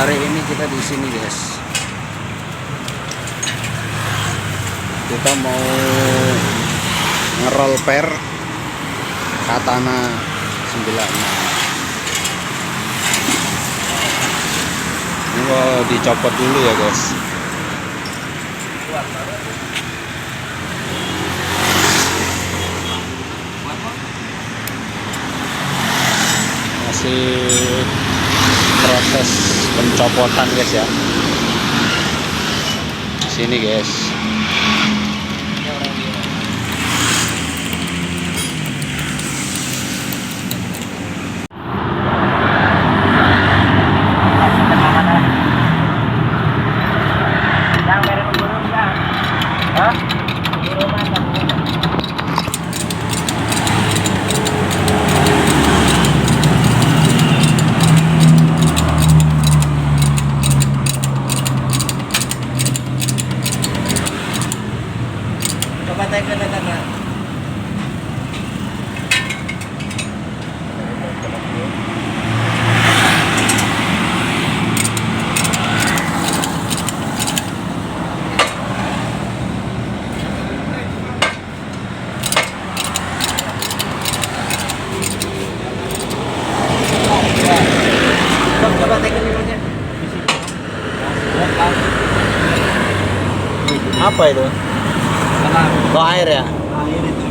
Hari ini kita di sini guys. Kita mau ngerol per Katana 96. Ini mau dicopot dulu ya guys. Masih proses pencopotan guys ya. Sini guys. Coba tekan Katana. Coba tekan dulunya. Apa itu? Oh, air ya? Air itu.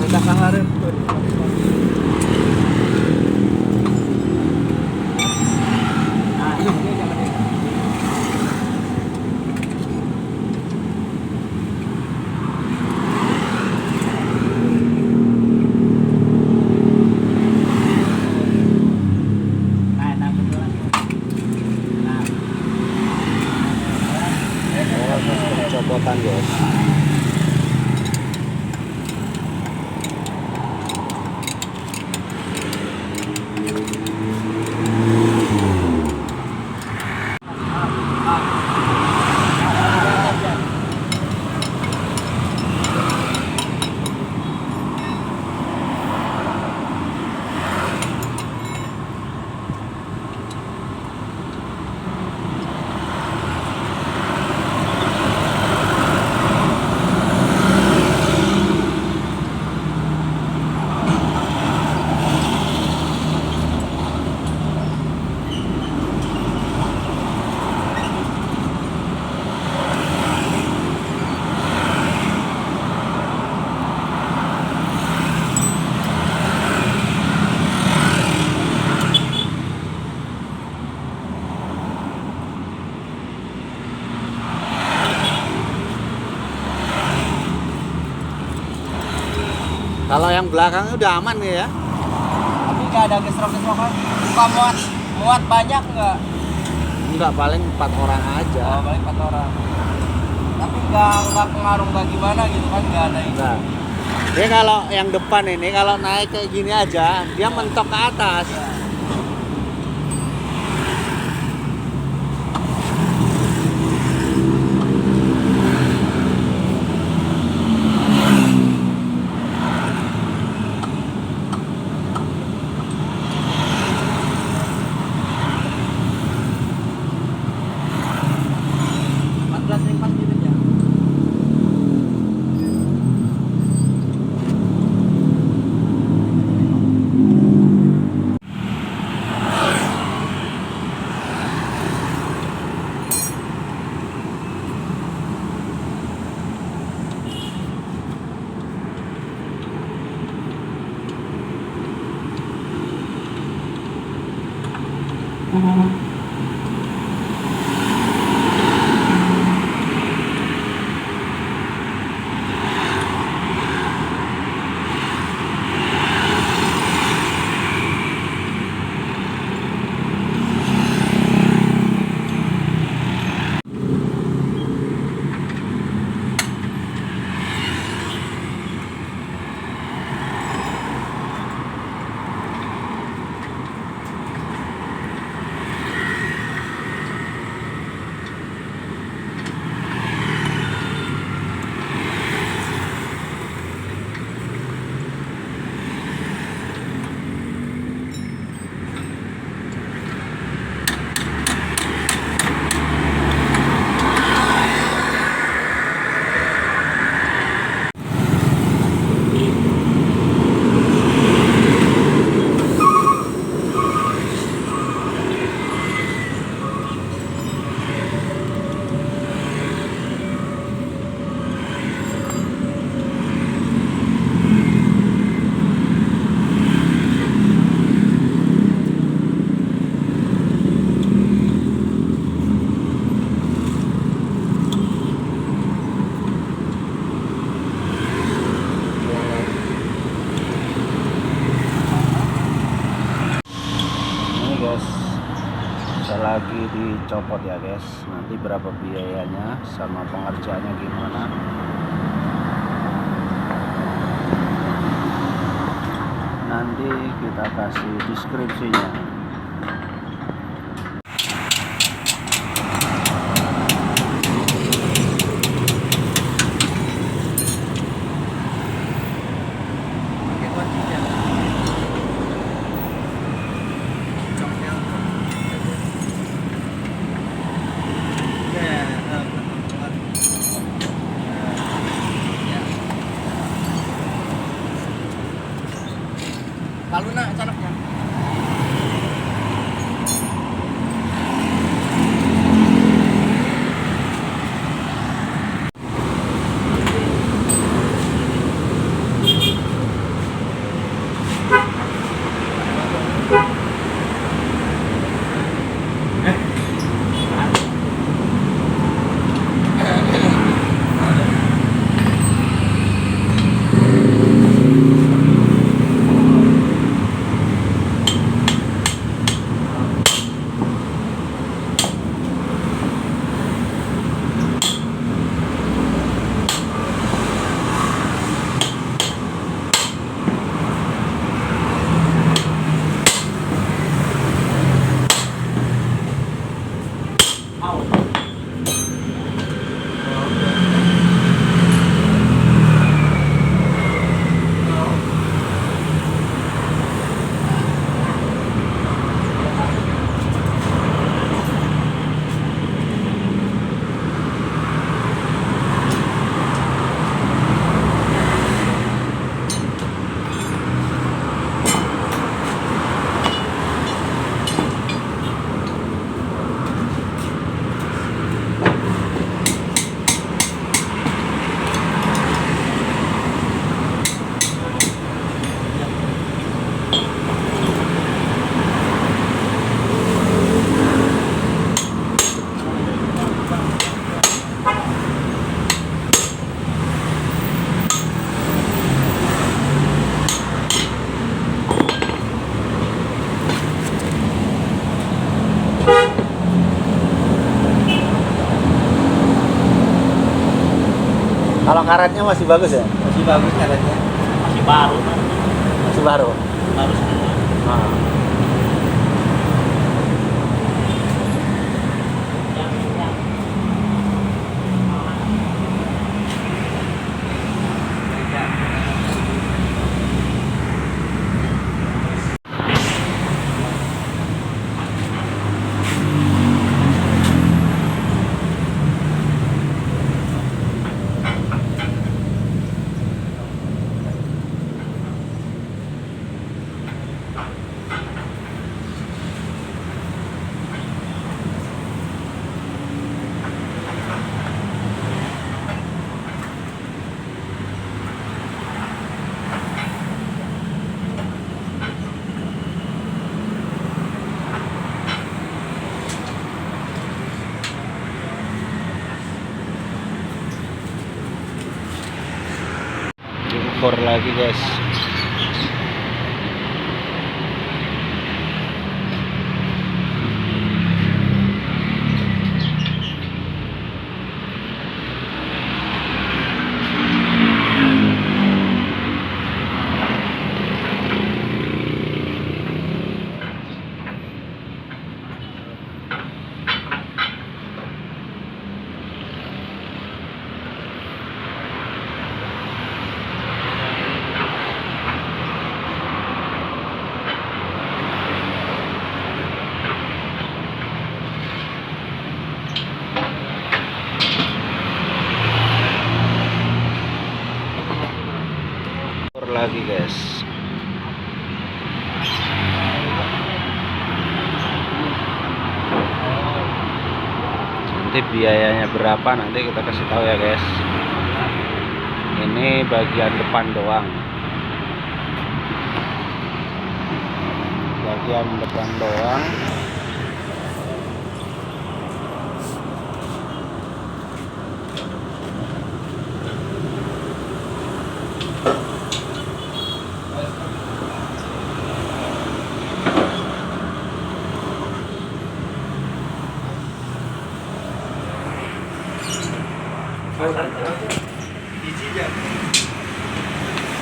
Ada kahareun tuh. Pencopotan guys. Kalau yang belakangnya udah aman ya? Tapi nggak ada gesrok-gesrokan. Suka muat banyak nggak? Enggak, paling 4 orang aja. Oh, paling 4 orang. Tapi nggak pengaruh nggak gimana gitu kan, nggak ada ini. Nah, dia kalau yang depan ini kalau naik kayak gini aja, dia mentok ke atas. Ya. dicopot ya guys. Nanti berapa biayanya sama pengerjaannya gimana, nanti kita kasih deskripsinya. Pakai kuncinya. Coknya. Ya, ya. Lalu nak canaknya. Kalau karetnya masih bagus ya? Masih bagus karetnya. Masih baru kan? Masih baru. Baru semua. Nah. Diukur lagi guys. Lagi guys. Nanti biayanya berapa nanti kita kasih tahu ya guys. Ini bagian depan doang. Bagian depan doang.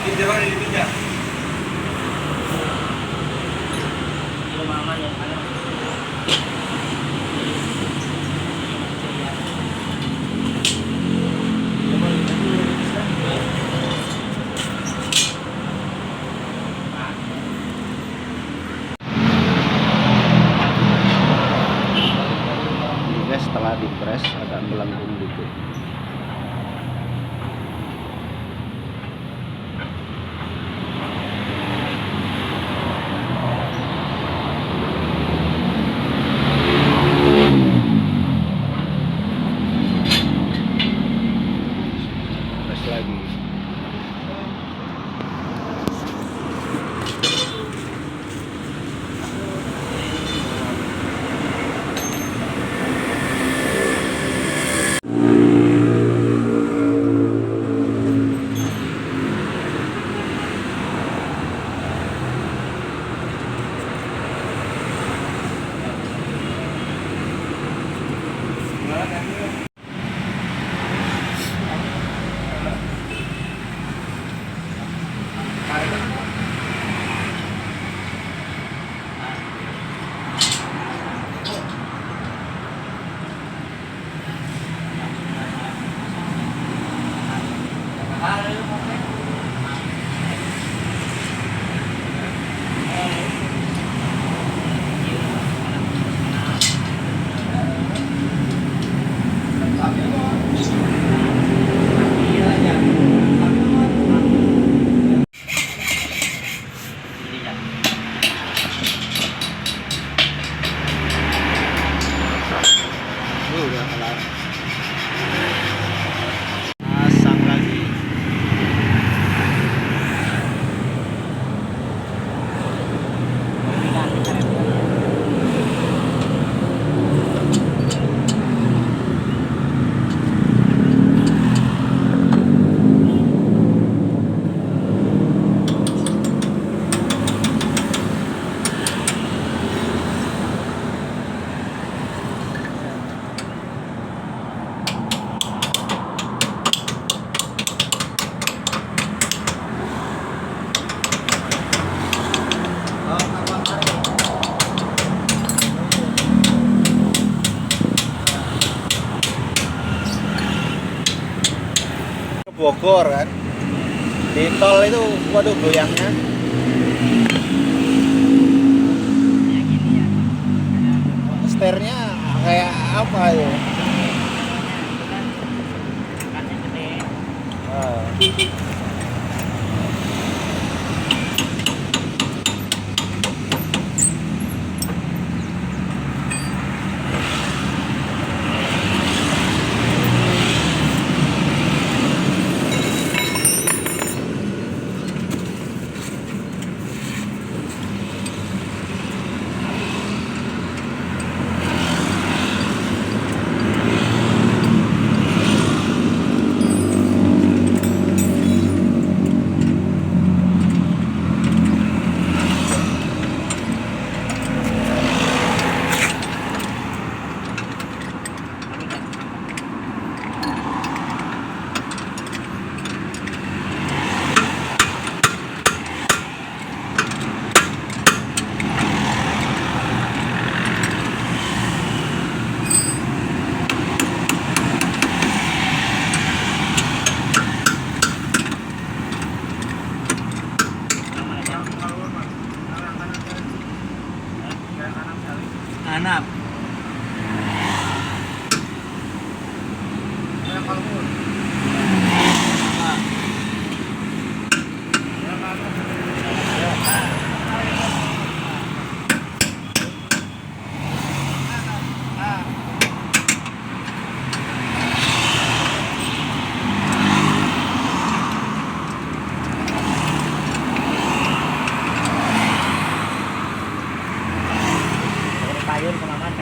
Pinjaman ini dipinjam. Di rumah aman yang ada. Ini guys, setelah di press agak melengkung dikit. Press lagi. Udah kelar. Pasang lagi. Ke Bogor kan. Di tol itu waduh goyangnya. Setirnya kayak apa ya? Ah. Anak. Sayur kemana?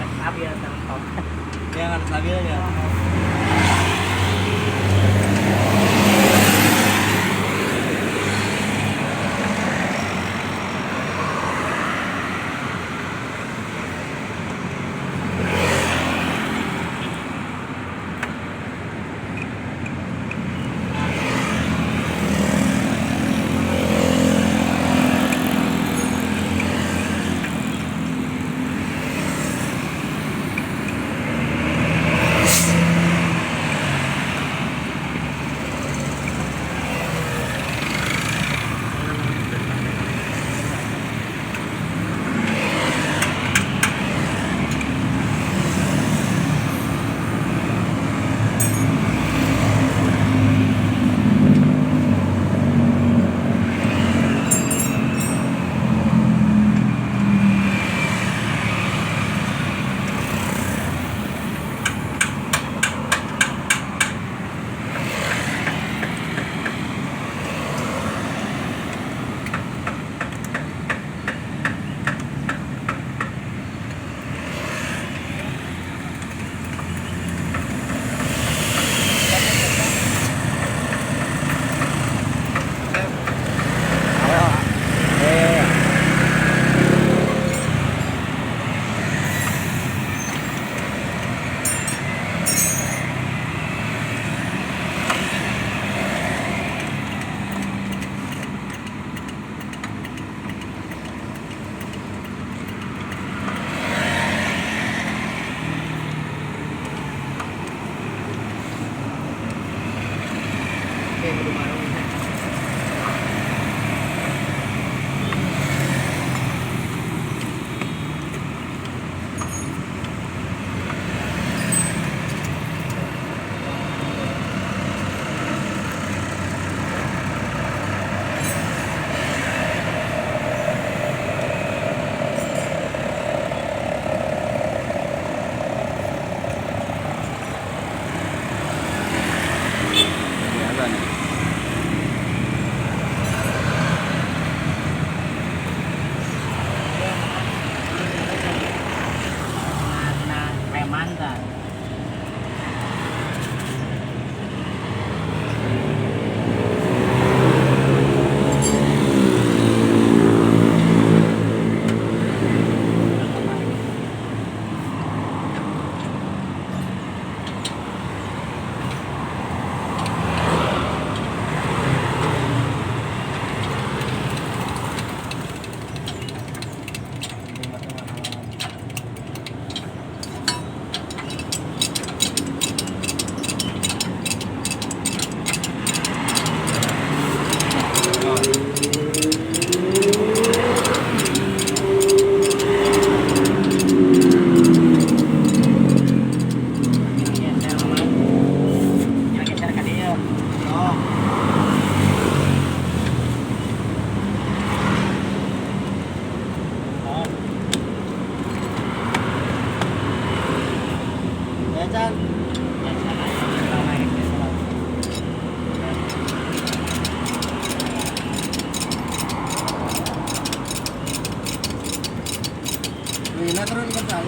Ya turunkan tali.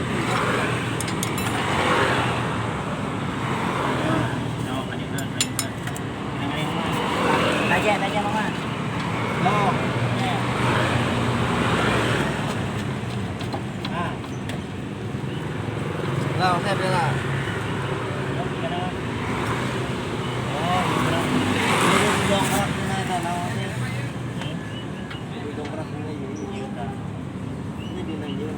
Tajam mama. Oh. Lah, saya bela. Dongkrak na ito, naman dongkrak na yun. Hindi na yun.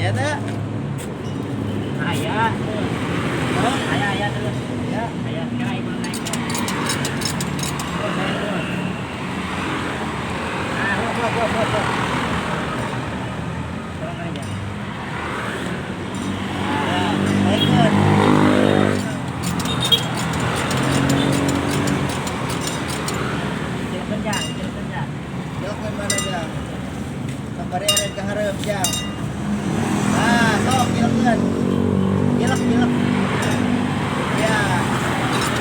Ya tak? Ayah terus. Ya. Ayah kira ibu naik. Terus saya terus. Buat. Tolong aja. Ikut. Terus senjang. Jauhkan mana jang? Sampai aren ke hareup jang. Nah, sok gilak. Gilak. Ya.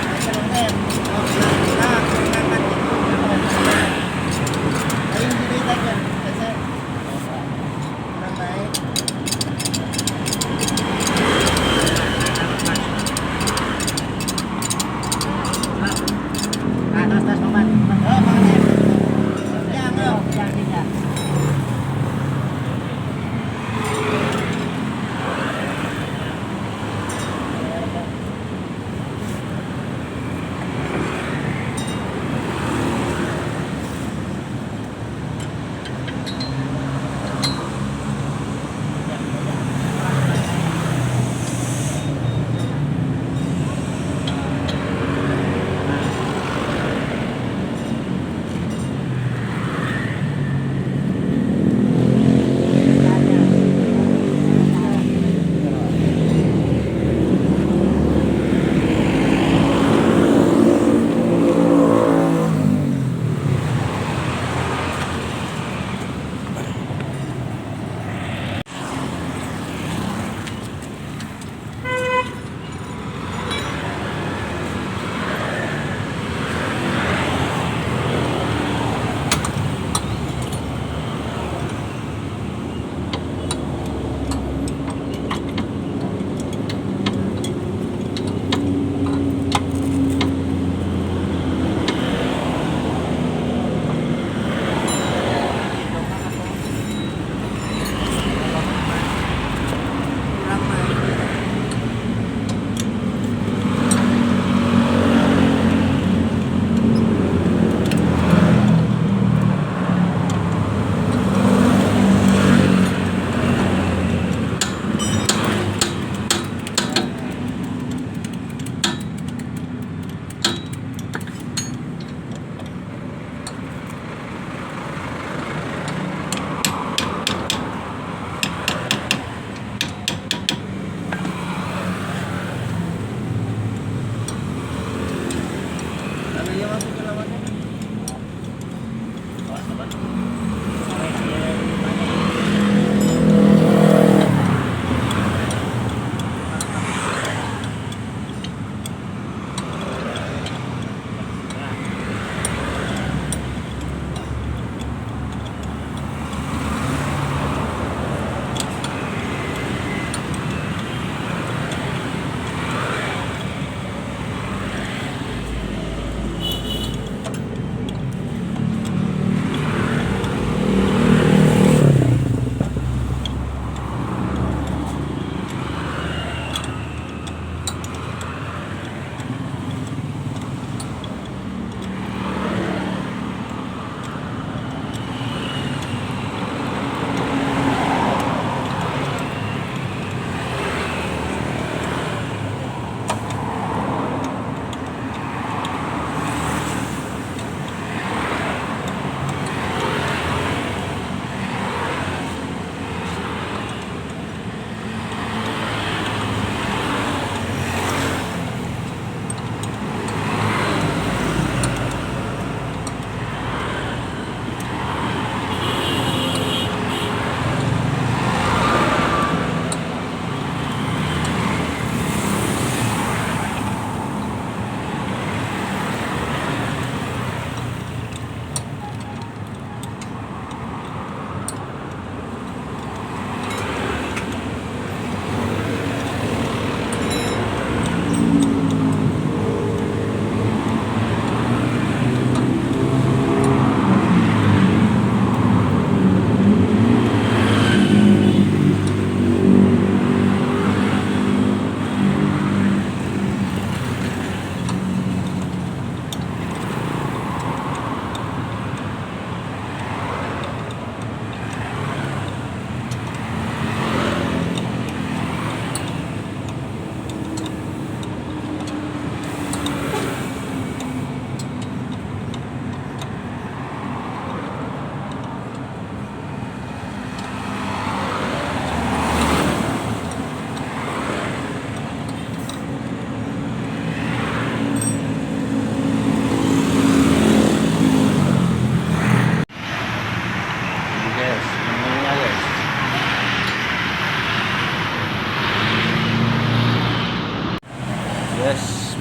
Ayo lem. Oh, nah, ngangkat. Ayo diri aja. Saya. Kurang naik. Tas paman. Oh, makan. Jangan. Jangan.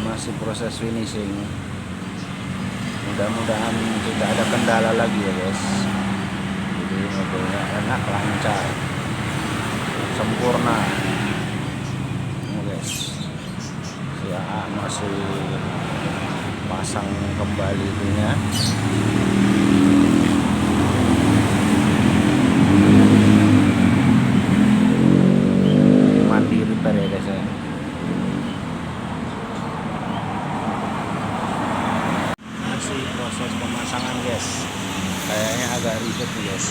masih proses finishing. Mudah-mudahan tidak ada kendala lagi ya guys. Jadi mobilnya enak, lancar, sempurna. Ini guys, si AA masih pasang kembali itunya. Mandi repair ya guys ya. Masih proses pemasangan guys, kayaknya agak ribet nih guys.